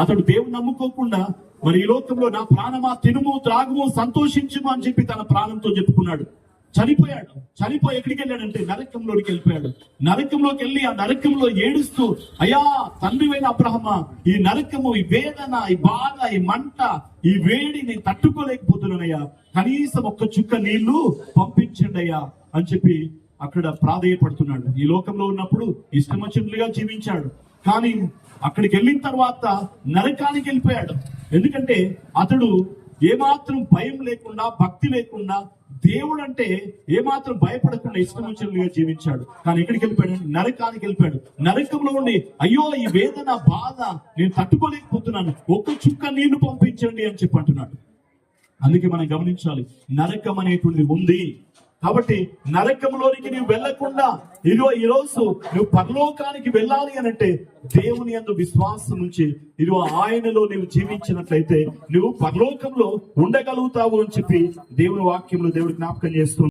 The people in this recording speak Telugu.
అతడు దేవుని నమ్ముకోకుండా మరి ఈ లోకంలో నా ప్రాణమా తినుము త్రాగుము సంతోషించుము అని చెప్పి తన ప్రాణంతో చెప్పుకున్నాడు. చనిపోయి ఎక్కడికి వెళ్ళాడంటే నరకంలోకి వెళ్ళిపోయాడు. నరకంలోకి వెళ్ళి ఆ నరకంలో ఏడుస్తూ, అయ్యా తండ్రివైన అబ్రహమా, ఈ నరకము, ఈ వేదన, ఈ బాధ, ఈ మంట, ఈ వేడి నేను తట్టుకోలేకపోతున్నానయ్యా, కనీసం ఒక్క చుక్క నీళ్లు పంపించండి అయ్యా అని చెప్పి అక్కడ ప్రాధేయపడుతున్నాడు. ఈ లోకంలో ఉన్నప్పుడు ఇష్టం వచ్చినట్లుగా జీవించాడు. కానీ అక్కడికి వెళ్ళిన తర్వాత నరకానికి వెళ్ళిపోయాడు. ఎందుకంటే అతడు ఏమాత్రం భయం లేకుండా, భక్తి లేకుండా, దేవుడు అంటే ఏమాత్రం భయపడకుండా ఇష్టం వచ్చినట్లుగా జీవించాడు. కానీ ఎక్కడికి వెళ్ళిపోయాడు? నరకానికి వెళ్ళిపోయాడు. నరకంలో ఉండి, అయ్యో ఈ వేదన బాధ నేను తట్టుకోలేకపోతున్నాను, ఒక్క చుక్క నీళ్లు పంపించండి అని చెప్పి అంటున్నాడు. అందుకే మనం గమనించాలి, నరకం అనేటువంటిది ఉంది. కాబట్టి నరకంలోనికి నువ్వు వెళ్లకుండా ఈ రోజు నువ్వు పరలోకానికి వెళ్ళాలి అని అంటే దేవుని యందు విశ్వాసం నుంచి ఆయనలో నువ్వు జీవించినట్లయితే నువ్వు పరలోకంలో ఉండగలుగుతావు అని చెప్పి దేవుని వాక్యంలో దేవుడు జ్ఞాపకం చేస్తుంది.